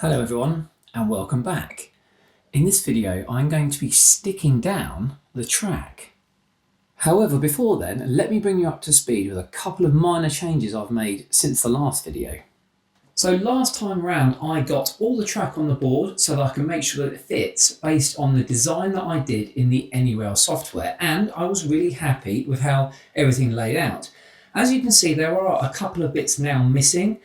Hello everyone and welcome back. In this video I'm going to be sticking down the track. However, before then, let me bring you up to speed with a couple of minor changes I've made since the last video. So last time round I got all the track on the board so that I can make sure that it fits based on the design that I did in the anyrail software, and I was really happy with how everything laid out. As you can see, there are a couple of bits now missing,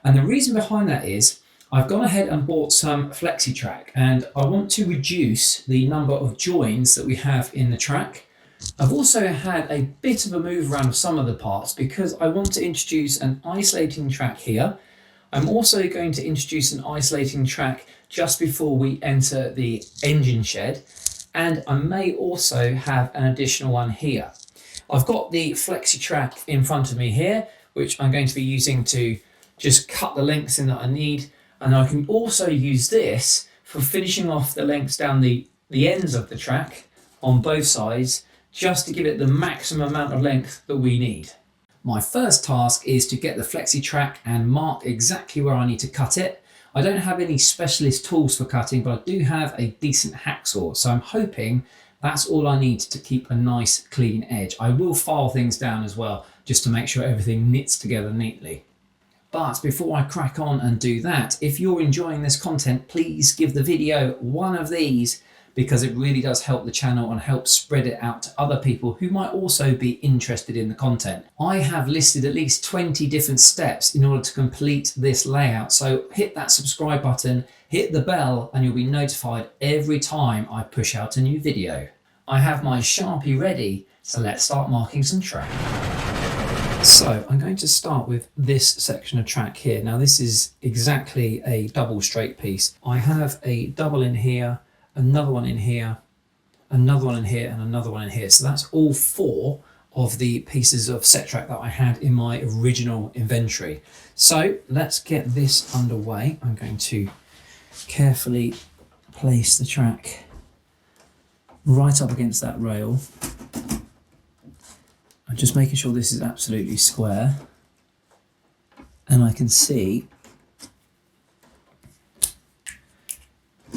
and the reason behind that is I've gone ahead and bought some FLEXI TRACK, and I want to reduce the number of joins that we have in the track. I've also had a bit of a move around of some of the parts because I want to introduce an isolating track here. I'm also going to introduce an isolating track just before we enter the engine shed, and I may also have an additional one here. I've got the FLEXI TRACK in front of me here, which I'm going to be using to just cut the lengths in that I need. And I can also use this for finishing off the lengths down the ends of the track on both sides, just to give it the maximum amount of length that we need. My first task is to get the FLEXI TRACK and mark exactly where I need to cut it. I don't have any specialist tools for cutting, but I do have a decent hacksaw, so I'm hoping that's all I need to keep a nice clean edge. I will file things down as well, just to make sure everything knits together neatly. But before I crack on and do that, if you're enjoying this content, please give the video one of these, because it really does help the channel and help spread it out to other people who might also be interested in the content. I have listed at least 20 different steps in order to complete this layout, so hit that subscribe button, hit the bell, and you'll be notified every time I push out a new video. I have my Sharpie ready, so let's start marking some track. So I'm going to start with this section of track here. Now this is exactly a double straight piece. I have a double in here, another one in here, another one in here, and another one in here. So that's all 4 of the pieces of set track that I had in my original inventory. So let's get this underway. I'm going to carefully place the track right up against that rail. I'm just making sure this is absolutely square, and I can see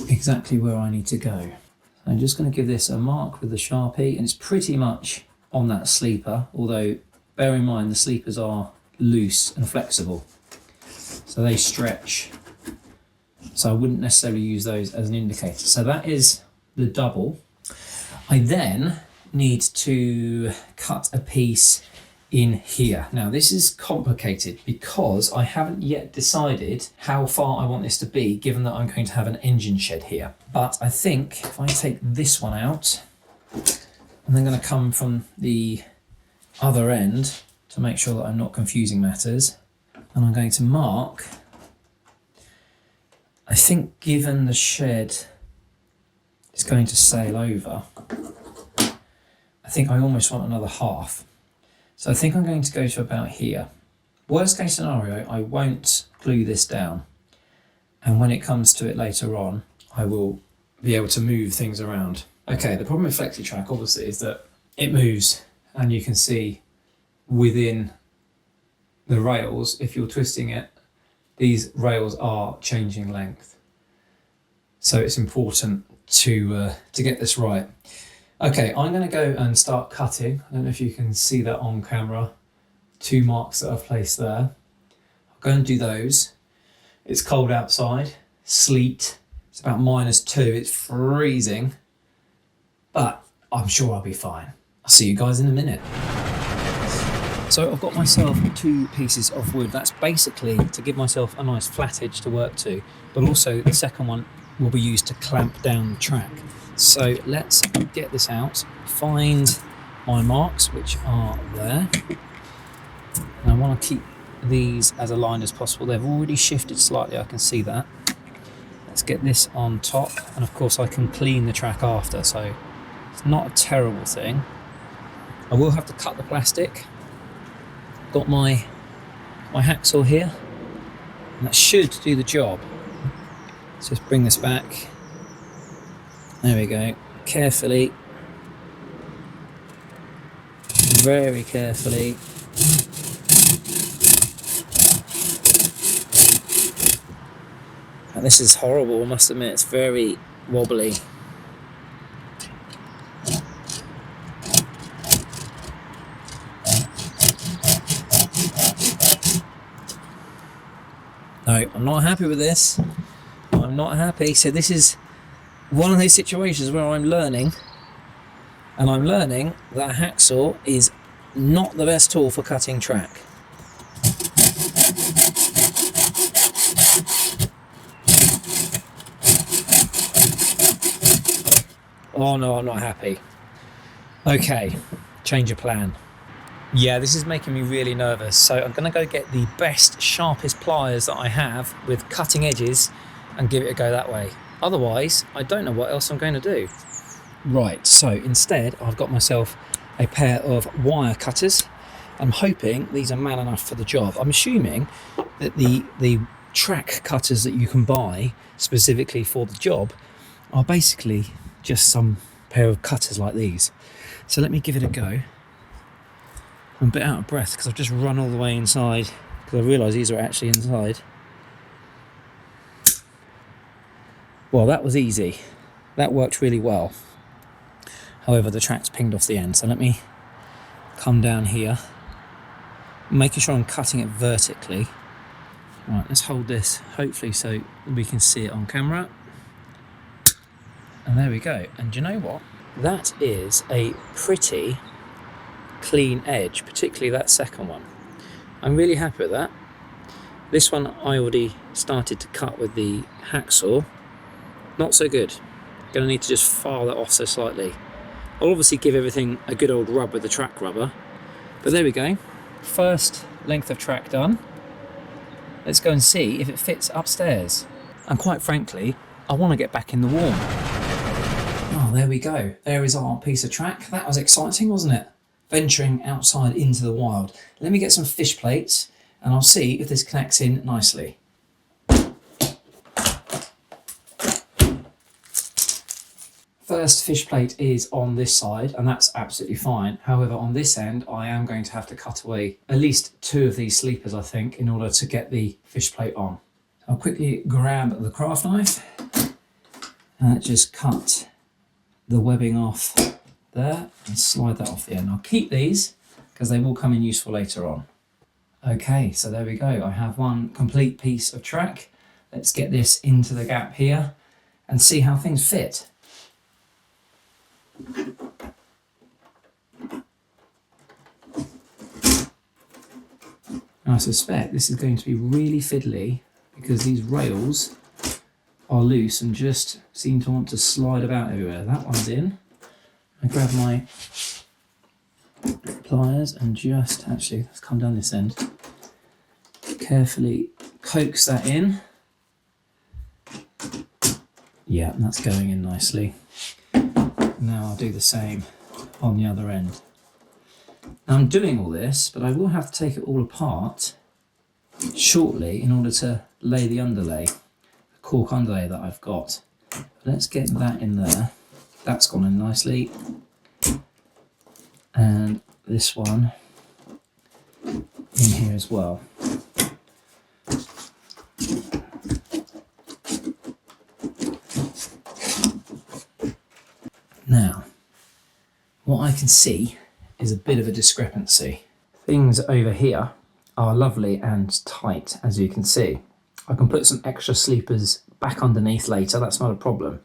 exactly where I need to go. So I'm just going to give this a mark with the Sharpie, and it's pretty much on that sleeper, although bear in mind the sleepers are loose and flexible, so they stretch, so I wouldn't necessarily use those as an indicator. So that is the double. I then need to cut a piece in here. Now this is complicated because I haven't yet decided how far I want this to be, given that I'm going to have an engine shed here. But I think if I take this one out, and I'm going to come from the other end to make sure that I'm not confusing matters, and I'm going to mark, I think given the shed is going to sail over, I think I almost want another half. So I think I'm going to go to about here. Worst case scenario, I won't glue this down, and when it comes to it later on, I will be able to move things around. Okay, the problem with FLEXI TRACK obviously is that it moves, and you can see within the rails, if you're twisting it, these rails are changing length. So it's important to get this right. Okay, I'm going to go and start cutting. I don't know if you can see that on camera. 2 marks that I've placed there. I'll go and do those. It's cold outside, sleet. It's about -2, it's freezing. But I'm sure I'll be fine. I'll see you guys in a minute. So I've got myself 2 pieces of wood. That's basically to give myself a nice flat edge to work to, but also the second one will be used to clamp down the track. So let's get this out, find my marks, which are there. And I want to keep these as aligned as possible. They've already shifted slightly, I can see that. Let's get this on top, and of course I can clean the track after, so it's not a terrible thing. I will have to cut the plastic. Got my hacksaw here, and that should do the job. Let's just bring this back. There we go, carefully, very carefully. This is horrible, I must admit, it's very wobbly. No, I'm not happy with this. I'm not happy. So this is one of those situations where I'm learning, and I'm learning that a hacksaw is not the best tool for cutting track. Oh no, I'm not happy. Okay, change of plan. Yeah, this is making me really nervous. So I'm going to go get the best, sharpest pliers that I have with cutting edges and give it a go that way. Otherwise, I don't know what else I'm going to do. Right, so instead I've got myself a pair of wire cutters. I'm hoping these are man enough for the job. I'm assuming that the track cutters that you can buy specifically for the job are basically just some pair of cutters like these. So let me give it a go. I'm a bit out of breath because I've just run all the way inside because I realise these are actually inside. Well, that was easy. That worked really well. However, the track's pinged off the end. So let me come down here, making sure I'm cutting it vertically. Right, let's hold this, hopefully so we can see it on camera. And there we go. And do you know what? That is a pretty clean edge, particularly that second one. I'm really happy with that. This one I already started to cut with the hacksaw. Not so good. Gonna need to just file that off so slightly. I'll obviously give everything a good old rub with the track rubber. But there we go. First length of track done. Let's go and see if it fits upstairs. And quite frankly, I want to get back in the warm. Oh, there we go. There is our piece of track. That was exciting, wasn't it? Venturing outside into the wild. Let me get some fish plates and I'll see if this connects in nicely. First fish plate is on this side and that's absolutely fine. However, on this end, I am going to have to cut away at least 2 of these sleepers, I think, in order to get the fish plate on. I'll quickly grab the craft knife and just cut the webbing off there and slide that off the end. I'll keep these because they will come in useful later on. Okay, so there we go. I have one complete piece of track. Let's get this into the gap here and see how things fit. I suspect this is going to be really fiddly because these rails are loose and just seem to want to slide about everywhere. That one's in. I grab my pliers and just, actually, let's come down this end, carefully coax that in. Yeah, that's going in nicely. Now I'll do the same on the other end. Now I'm doing all this, but I will have to take it all apart shortly in order to lay the underlay, the cork underlay that I've got. Let's get that in there. That's gone in nicely. And this one in here as well. Now, what I can see is a bit of a discrepancy. Things over here are lovely and tight, as you can see. I can put some extra sleepers back underneath later, that's not a problem.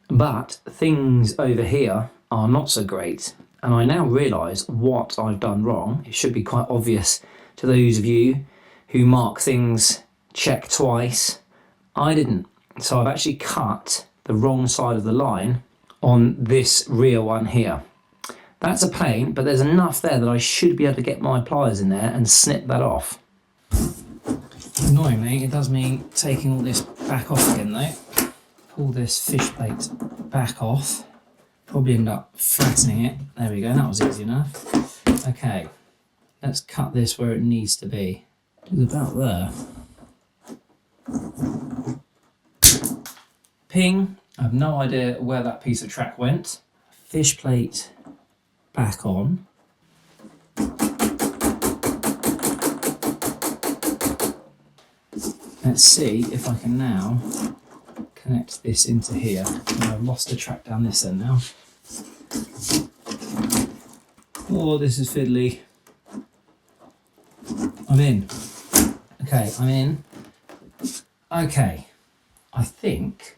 But things over here are not so great. And I now realise what I've done wrong. It should be quite obvious to those of you who mark things, check twice. I didn't. So I've actually cut the wrong side of the line on this rear one here. That's a pain, but there's enough there that I should be able to get my pliers in there and snip that off. Annoyingly, it does mean taking all this back off again though. Pull this fish plate back off. Probably end up flattening it. There we go, that was easy enough. Okay, let's cut this where it needs to be. It's about there. Ping. I have no idea where that piece of track went. Fish plate back on. Let's see if I can now connect this into here. And I've lost the track down this end now. Oh, this is fiddly. I'm in. Okay, I'm in. Okay, I think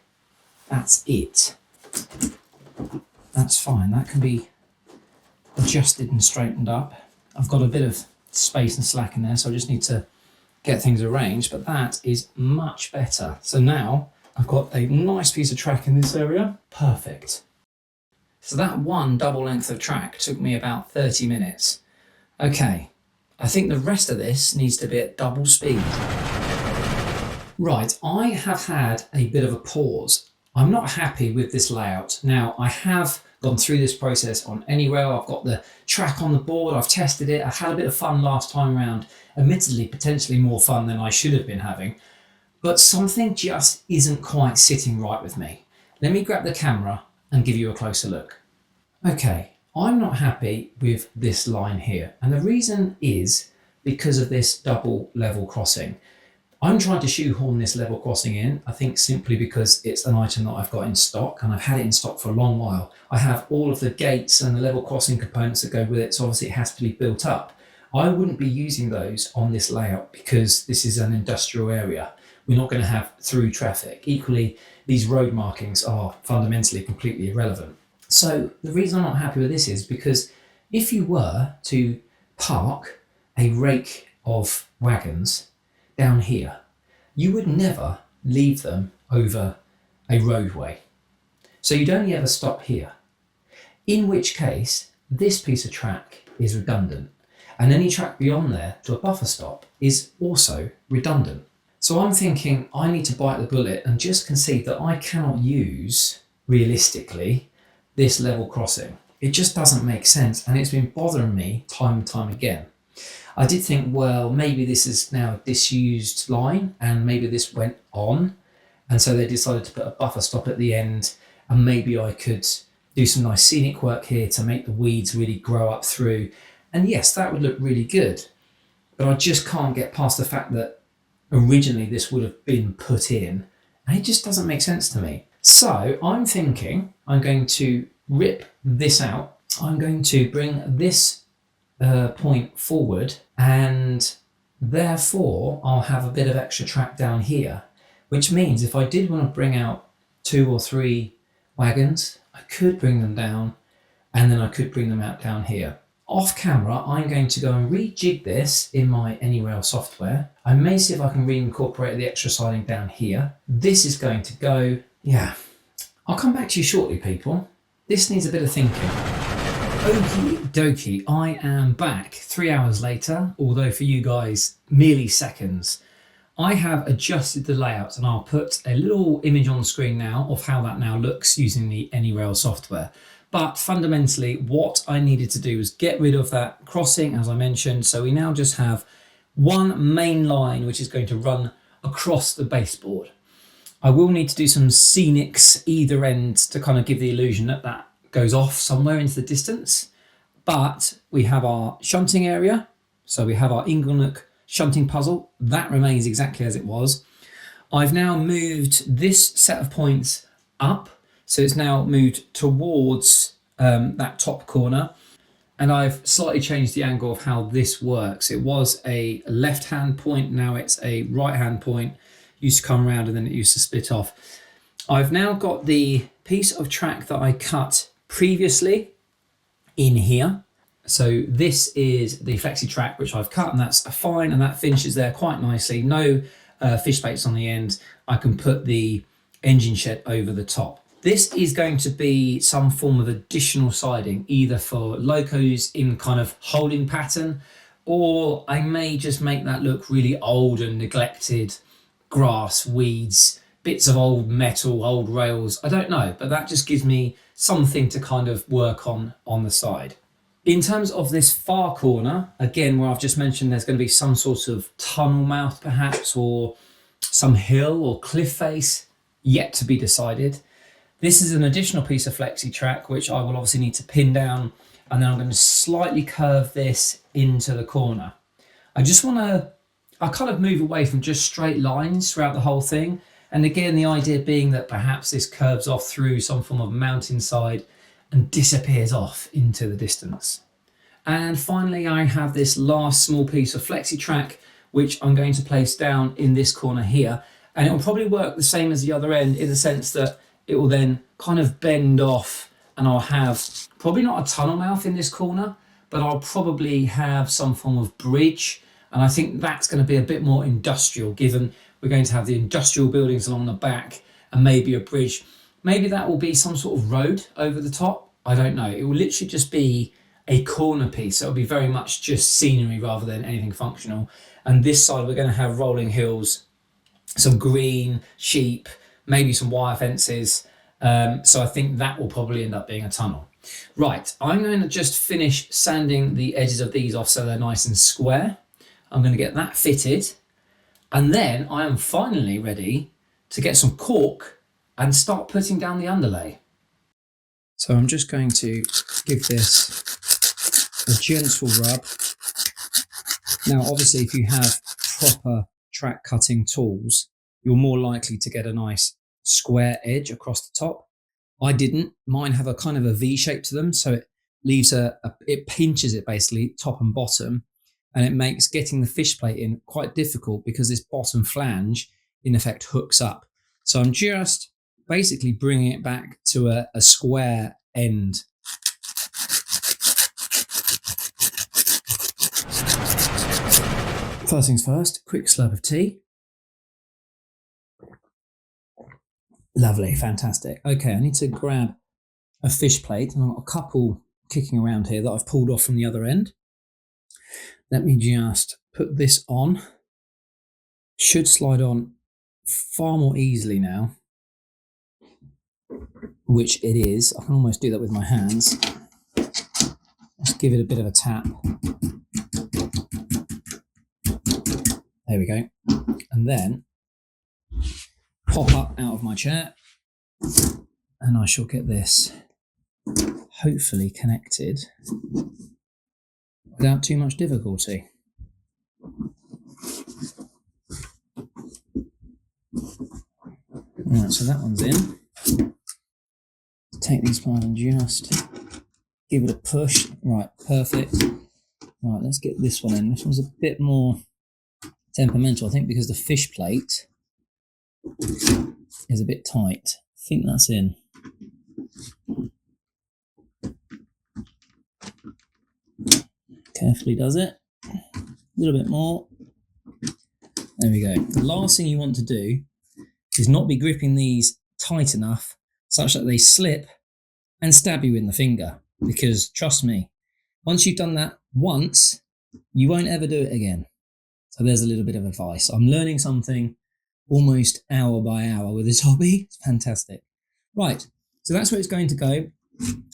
that's it. That's fine, that can be adjusted and straightened up. I've got a bit of space and slack in there, so I just need to get things arranged, but that is much better. So now I've got a nice piece of track in this area. Perfect. So that one double length of track took me about 30 minutes. Okay, I think the rest of this needs to be at double speed. Right, I have had a bit of a pause. I'm not happy with this layout. Now, I have gone through this process on anyrail. I've got the track on the board, I've tested it, I had a bit of fun last time around, admittedly potentially more fun than I should have been having, but something just isn't quite sitting right with me. Let me grab the camera and give you a closer look. Okay, I'm not happy with this line here, and the reason is because of this double level crossing. I'm trying to shoehorn this level crossing in, I think simply because it's an item that I've got in stock and I've had it in stock for a long while. I have all of the gates and the level crossing components that go with it, so obviously it has to be built up. I wouldn't be using those on this layout because this is an industrial area. We're not going to have through traffic. Equally, these road markings are fundamentally completely irrelevant. So the reason I'm not happy with this is because if you were to park a rake of wagons down here, you would never leave them over a roadway. So you'd only ever stop here. In which case, this piece of track is redundant. And any track beyond there to a buffer stop is also redundant. So I'm thinking I need to bite the bullet and just concede that I cannot use, realistically, this level crossing. It just doesn't make sense, and it's been bothering me time and time again. I did think, well, maybe this is now a disused line and maybe this went on, and so they decided to put a buffer stop at the end, and maybe I could do some nice scenic work here to make the weeds really grow up through. And yes, that would look really good, but I just can't get past the fact that originally this would have been put in, and it just doesn't make sense to me. So I'm thinking I'm going to rip this out. I'm going to bring this point forward, and therefore I'll have a bit of extra track down here, which means if I did want to bring out 2 or 3 wagons, I could bring them down, and then I could bring them out down here. Off camera, I'm going to go and rejig this in my anyrail software. I may see if I can reincorporate the extra siding down here. This is going to go, yeah. I'll come back to you shortly, people. This needs a bit of thinking. Okie dokie, I am back 3 hours later, although for you guys, merely seconds. I have adjusted the layout, and I'll put a little image on the screen now of how that now looks using the anyrail software. But fundamentally, what I needed to do was get rid of that crossing, as I mentioned. So we now just have one main line, which is going to run across the baseboard. I will need to do some scenics either end to kind of give the illusion that that goes off somewhere into the distance. But we have our shunting area. So we have our Inglenook shunting puzzle. That remains exactly as it was. I've now moved this set of points up. So it's now moved towards that top corner. And I've slightly changed the angle of how this works. It was a left-hand point, now it's a right-hand point. Used to come around and then it used to split off. I've now got the piece of track that I cut previously in here. So this is the FLEXI TRACK, which I've cut, and that's fine, and that finishes there quite nicely. No fish baits on the end. I can put the engine shed over the top. This is going to be some form of additional siding, either for locos in kind of holding pattern, or I may just make that look really old and neglected. Grass, weeds, bits of old metal, old rails, I don't know, but that just gives me something to kind of work on the side. In terms of this far corner, again, where I've just mentioned there's going to be some sort of tunnel mouth perhaps, or some hill or cliff face, yet to be decided. This is an additional piece of FLEXI TRACK, which I will obviously need to pin down, and then I'm going to slightly curve this into the corner. I kind of move away from just straight lines throughout the whole thing, And again, the idea being that perhaps this curves off through some form of mountainside and disappears off into the distance. And finally, I have this last small piece of FLEXI TRACK, which I'm going to place down in this corner here. And it will probably work the same as the other end in the sense that it will then kind of bend off, and I'll have probably not a tunnel mouth in this corner, but I'll probably have some form of bridge. And I think that's going to be a bit more industrial, given we're going to have the industrial buildings along the back and maybe a bridge. Maybe that will be some sort of road over the top. I don't know. It will literally just be a corner piece. So it'll be very much just scenery rather than anything functional. And this side, we're going to have rolling hills, some green, sheep, maybe some wire fences. So I think that will probably end up being a tunnel. Right, I'm going to just finish sanding the edges of these off so they're nice and square. I'm going to get that fitted. And then I am finally ready to get some cork and start putting down the underlay. So I'm just going to give this a gentle rub. Now, obviously, if you have proper track cutting tools, you're more likely to get a nice square edge across the top. I didn't. Mine have a kind of a V shape to them, so it leaves it pinches it basically top and bottom, and it makes getting the fish plate in quite difficult because this bottom flange in effect hooks up. So I'm just basically bringing it back to a square end. First things first, quick slurp of tea. Lovely, fantastic. Okay, I need to grab a fish plate, and I've got a couple kicking around here that I've pulled off from the other end. Let me just put this on. Should slide on far more easily now, which it is. I can almost do that with my hands. Just give it a bit of a tap. There we go. And then pop up out of my chair, and I shall get this hopefully connected without too much difficulty. Right, so that one's in. Take these pliers and just give it a push. Right, perfect. Right, let's get this one in. This one's a bit more temperamental, I think, because the fish plate is a bit tight. I think that's in. Carefully does it. A little bit more. There we go. The last thing you want to do is not be gripping these tight enough such that they slip and stab you in the finger. Because trust me, once you've done that once, you won't ever do it again. So there's a little bit of advice. I'm learning something almost hour by hour with this hobby. It's fantastic. Right, so that's where it's going to go.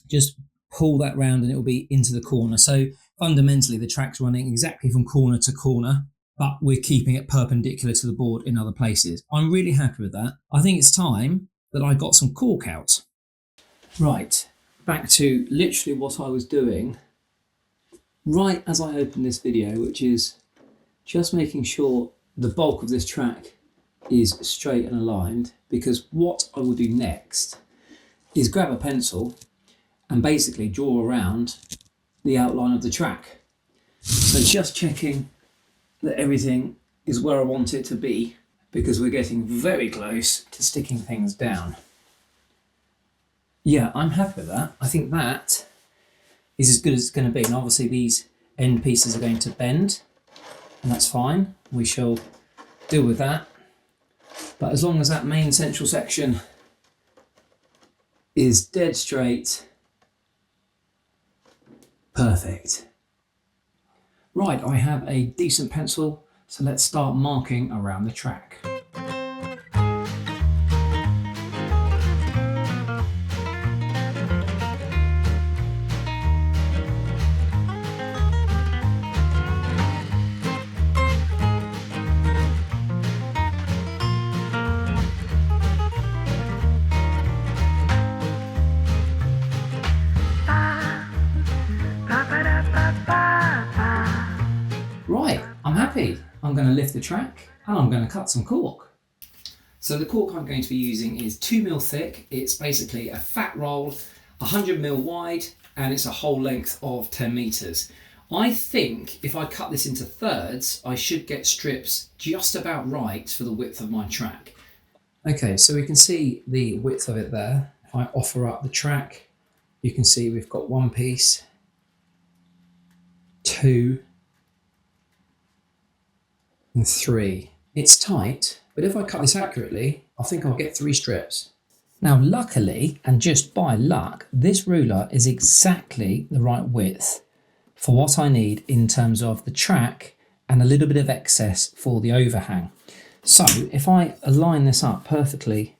Just pull that round and it will be into the corner. So fundamentally the track's running exactly from corner to corner, but we're keeping it perpendicular to the board in other places. I'm really happy with that. I think it's time that I got some cork out. Right, back to literally what I was doing right as I opened this video, which is just making sure the bulk of this track is straight and aligned, because what I will do next is grab a pencil and basically draw around the outline of the track. So just checking that everything is where I want it to be, because we're getting very close to sticking things down. Yeah, I'm happy with that. I think that is as good as it's going to be. And obviously these end pieces are going to bend, and that's fine. We shall deal with that. But as long as that main central section is dead straight, perfect. Right, I have a decent pencil, so let's start marking around the track. Right, I'm happy. I'm going to lift the track and I'm going to cut some cork. So the cork I'm going to be using is 2mm thick. It's basically a fat roll, 100mm wide, and it's a whole length of 10 meters. I think if I cut this into thirds, I should get strips just about right for the width of my track. Okay, so we can see the width of it there. If I offer up the track, you can see we've got one piece, two, and three. It's tight, but if I cut this accurately, I think I'll get 3 strips. Now, luckily, and just by luck, this ruler is exactly the right width for what I need in terms of the track and a little bit of excess for the overhang. So if I align this up perfectly,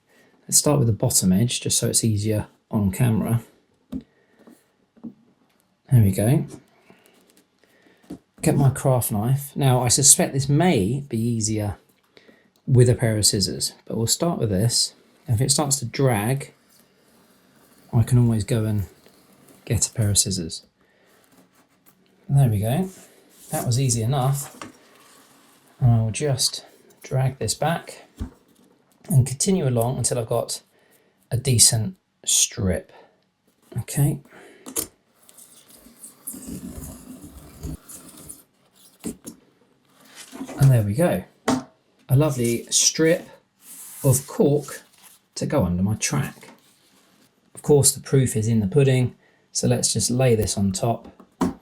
let's start with the bottom edge just so it's easier on camera. There we go. Get my craft knife. Now I suspect this may be easier with a pair of scissors, but we'll start with this. If it starts to drag, I can always go and get a pair of scissors. There we go. That was easy enough. And I will just drag this back and continue along until I've got a decent strip. Okay. And there we go. A lovely strip of cork to go under my track. Of course, the proof is in the pudding, so let's just lay this on top. And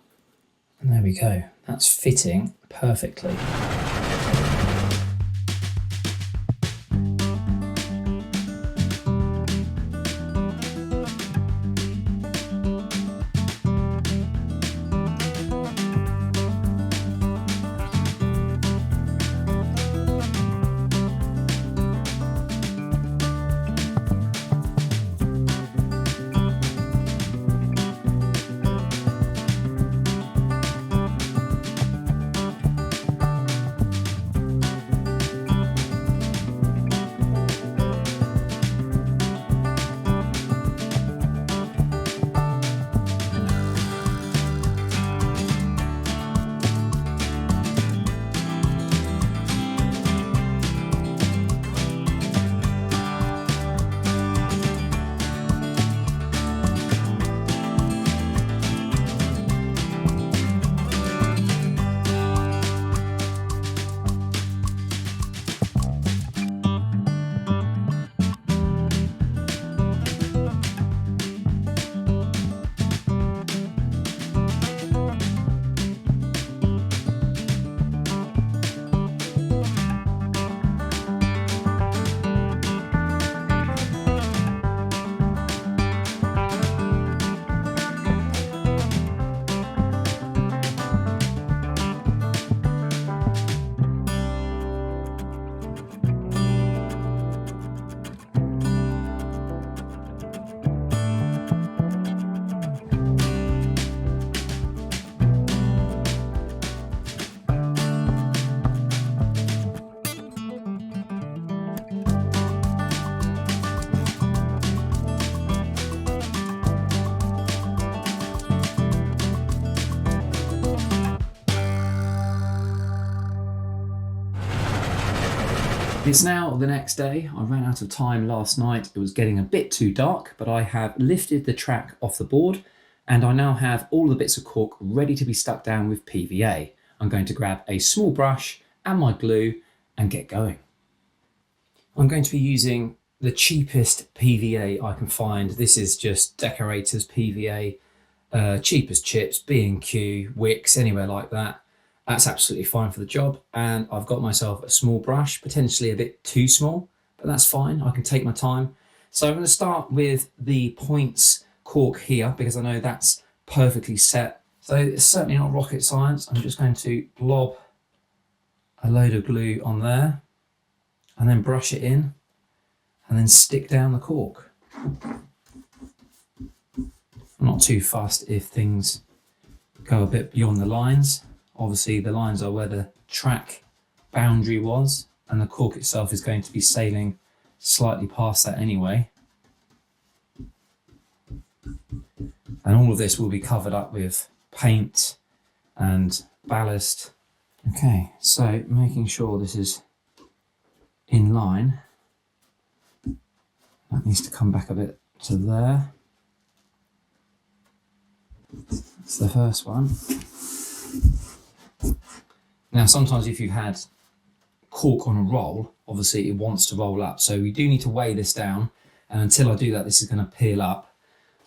there we go. That's fitting perfectly. It's now the next day. I ran out of time last night. It was getting a bit too dark, but I have lifted the track off the board and I now have all the bits of cork ready to be stuck down with PVA. I'm going to grab a small brush and my glue and get going. I'm going to be using the cheapest PVA I can find. This is just decorators PVA, cheap as chips, B&Q, Wicks, anywhere like that. That's absolutely fine for the job. And I've got myself a small brush, potentially a bit too small, but that's fine. I can take my time. So I'm going to start with the points cork here because I know that's perfectly set. So it's certainly not rocket science. I'm just going to blob a load of glue on there and then brush it in and then stick down the cork. I'm not too fussed if things go a bit beyond the lines. Obviously the lines are where the track boundary was and the cork itself is going to be sailing slightly past that anyway. And all of this will be covered up with paint and ballast. Okay, so making sure this is in line, That needs to come back a bit to there. That's the first one. Now, sometimes if you've had cork on a roll, obviously it wants to roll up. So we do need to weigh this down. And until I do that, this is going to peel up.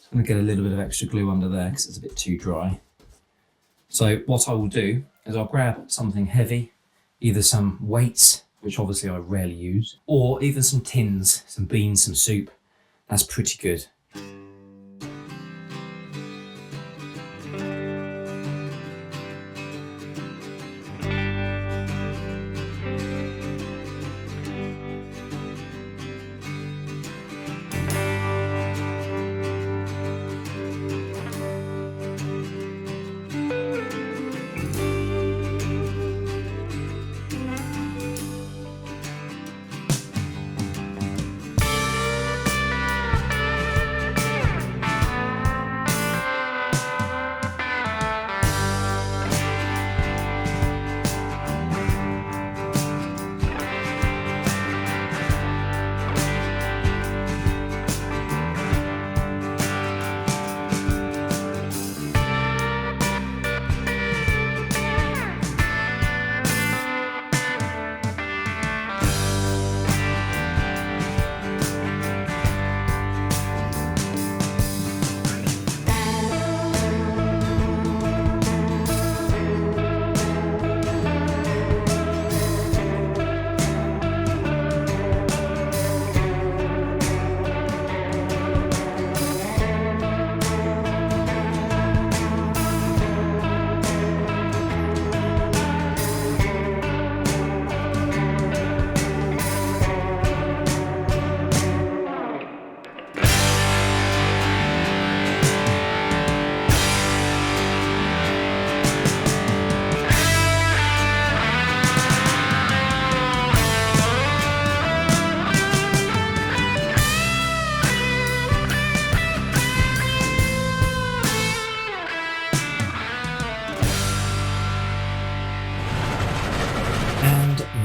So I'm going to get a little bit of extra glue under there because it's a bit too dry. So what I will do is I'll grab something heavy, either some weights, which obviously I rarely use, or even some tins, some beans, some soup. That's pretty good.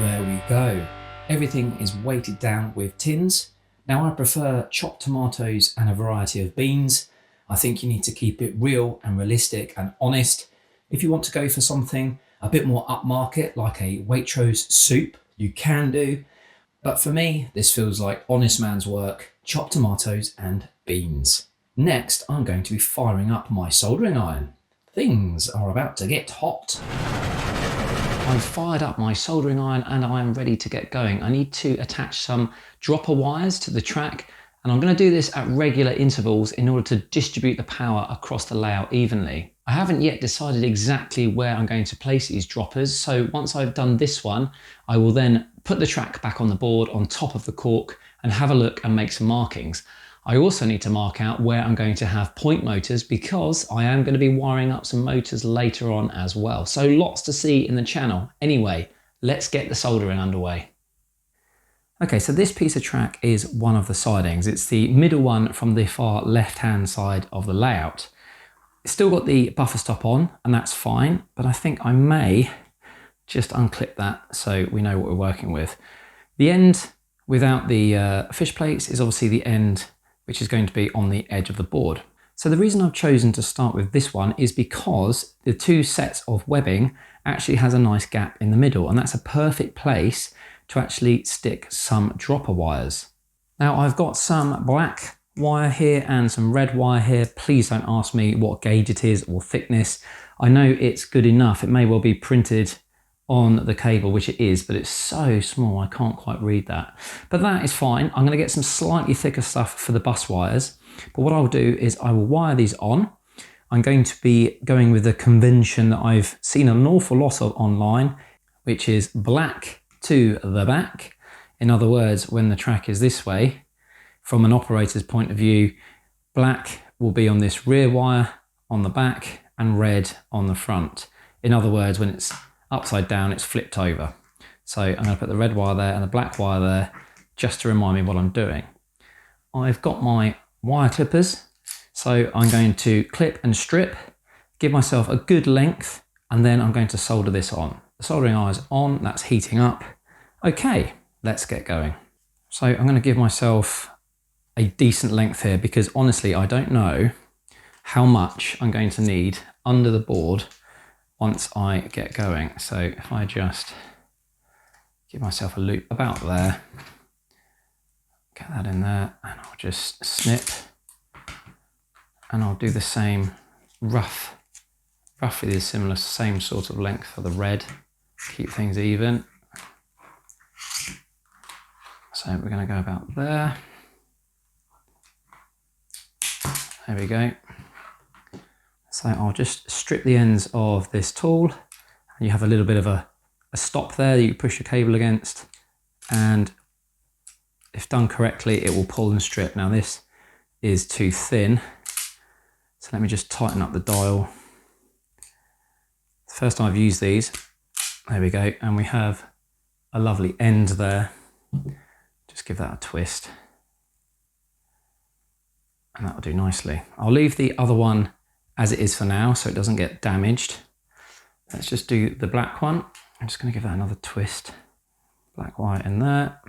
There we go. Everything is weighted down with tins. Now I prefer chopped tomatoes and a variety of beans. I think you need to keep it real and realistic and honest. If you want to go for something a bit more upmarket, like a Waitrose soup, you can do. But for me, this feels like honest man's work, chopped tomatoes and beans. Next, I'm going to be firing up my soldering iron. Things are about to get hot. I've fired up my soldering iron and I am ready to get going. I need to attach some dropper wires to the track, and I'm going to do this at regular intervals in order to distribute the power across the layout evenly. I haven't yet decided exactly where I'm going to place these droppers, so once I've done this one, I will then put the track back on the board on top of the cork and have a look and make some markings. I also need to mark out where I'm going to have point motors because I am going to be wiring up some motors later on as well. So lots to see in the channel. Anyway, let's get the soldering underway. Okay, so this piece of track is one of the sidings. It's the middle one from the far left-hand side of the layout. It's still got the buffer stop on, and that's fine, but I think I may just unclip that so we know what we're working with. The end without the fish plates is obviously the end which is going to be on the edge of the board. So the reason I've chosen to start with this one is because the two sets of webbing actually has a nice gap in the middle, and that's a perfect place to actually stick some dropper wires. Now I've got some black wire here and some red wire here. Please don't ask me what gauge it is or thickness. I know it's good enough. It may well be printed on the cable, which it is, but it's so small I can't quite read that. But that is fine. I'm going to get some slightly thicker stuff for the bus wires. But what I'll do is I will wire these on. I'm going to be going with the convention that I've seen an awful lot of online, which is black to the back. In other words, when the track is this way, from an operator's point of view, black will be on this rear wire on the back and red on the front. In other words, when it's upside down, it's flipped over. So I'm going to put the red wire there and the black wire there just to remind me what I'm doing. I've got my wire clippers, so I'm going to clip and strip, give myself a good length, and then I'm going to solder this on. The soldering iron is on, that's heating up. Okay, let's get going. So I'm going to give myself a decent length here, because honestly, I don't know how much I'm going to need under the board once I get going. So if I just give myself a loop about there, get that in there, and I'll just snip, and I'll do the same roughly the similar, same sort of length for the red, keep things even. So we're going to go about there. There we go. So I'll just strip the ends of this tool, and you have a little bit of a stop there that you push your cable against, and if done correctly, it will pull and strip. Now this is too thin, so let me just tighten up the dial. First time I've used these, there we go, and we have a lovely end there. Just give that a twist, and that'll do nicely. I'll leave the other one as it is for now, so it doesn't get damaged. Let's just do the black one. I'm just going to give that another twist. Black wire in there.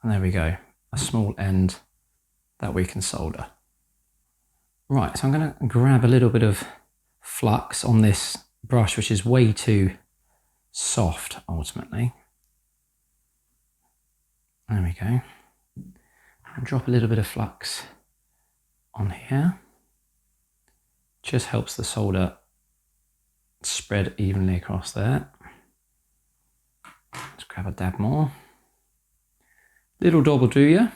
And there we go, a small end that we can solder. Right, so I'm going to grab a little bit of flux on this brush, which is way too soft ultimately. There we go. And drop a little bit of flux on here. Just helps the solder spread evenly across there. Let's grab a dab more. Little dab will do ya.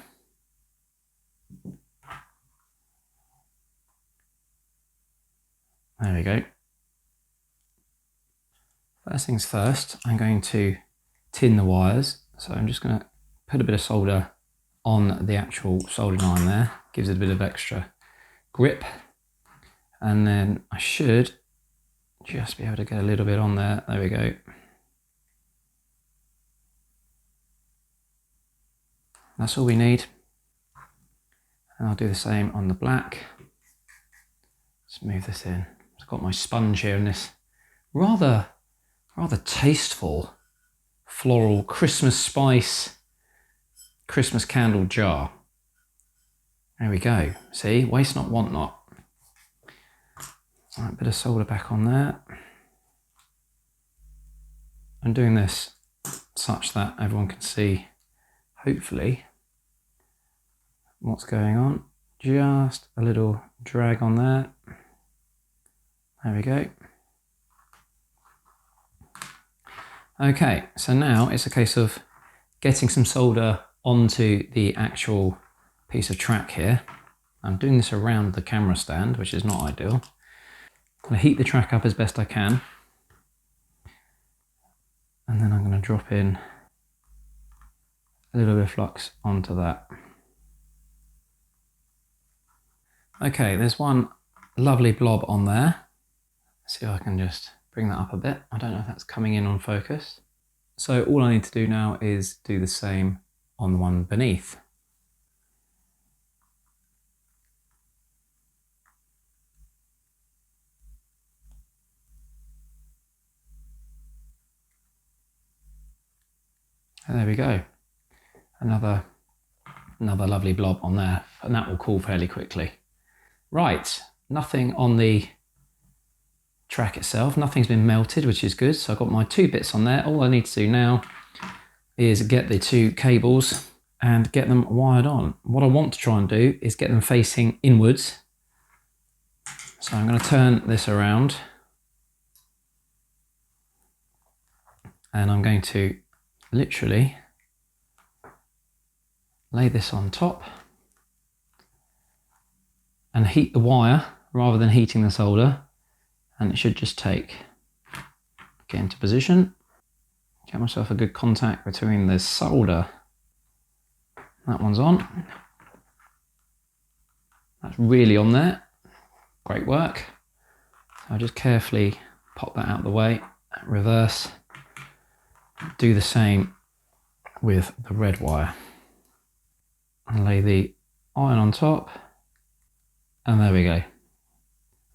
There we go. First things first, I'm going to tin the wires. So I'm just going to put a bit of solder on the actual soldering iron there. Gives it a bit of extra grip. And then I should just be able to get a little bit on there. There we go. That's all we need. And I'll do the same on the black. Let's move this in. I've got my sponge here in this rather tasteful floral Christmas spice Christmas candle jar. There we go. See, waste not, want not. Right, bit of solder back on there. I'm doing this such that everyone can see, hopefully, what's going on. Just a little drag on there. There we go. Okay, so now it's a case of getting some solder onto the actual piece of track here. I'm doing this around the camera stand, which is not ideal. I'm going to heat the track up as best I can. And then I'm going to drop in a little bit of flux onto that. Okay, there's one lovely blob on there. Let's see if I can just bring that up a bit. I don't know if that's coming in on focus. So all I need to do now is do the same on the one beneath. And there we go. Another lovely blob on there, and that will cool fairly quickly. Right, nothing on the track itself, nothing's been melted, which is good. So I've got my two bits on there. All I need to do now is get the two cables and get them wired on. What I want to try and do is get them facing inwards. So I'm going to turn this around, and I'm going to literally lay this on top and heat the wire rather than heating the solder, and it should just get into position. Get myself a good contact between the solder. That one's on. That's really on there. Great work. So I'll just carefully pop that out of the way, reverse. Do the same with the red wire. And lay the iron on top. And there we go.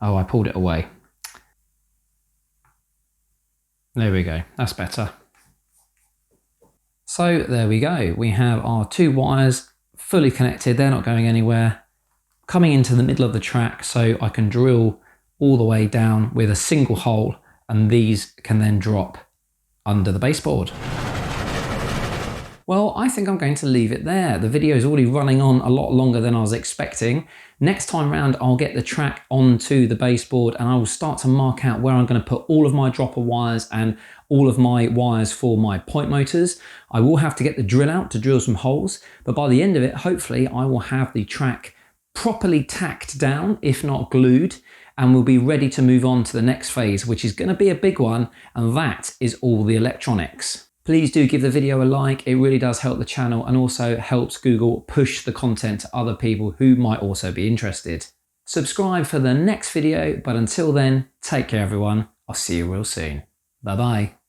Oh, I pulled it away. There we go. That's better. So there we go. We have our two wires fully connected. They're not going anywhere. Coming into the middle of the track so I can drill all the way down with a single hole, and these can then drop under the baseboard. Well, I think I'm going to leave it there. The video is already running on a lot longer than I was expecting. Next time round, I'll get the track onto the baseboard and I will start to mark out where I'm going to put all of my dropper wires and all of my wires for my point motors. I will have to get the drill out to drill some holes, but by the end of it, hopefully I will have the track properly tacked down, if not glued, and we'll be ready to move on to the next phase, which is going to be a big one, and that is all the electronics. Please do give the video a like, it really does help the channel and also helps Google push the content to other people who might also be interested. Subscribe for the next video, but until then, take care everyone, I'll see you real soon. Bye bye.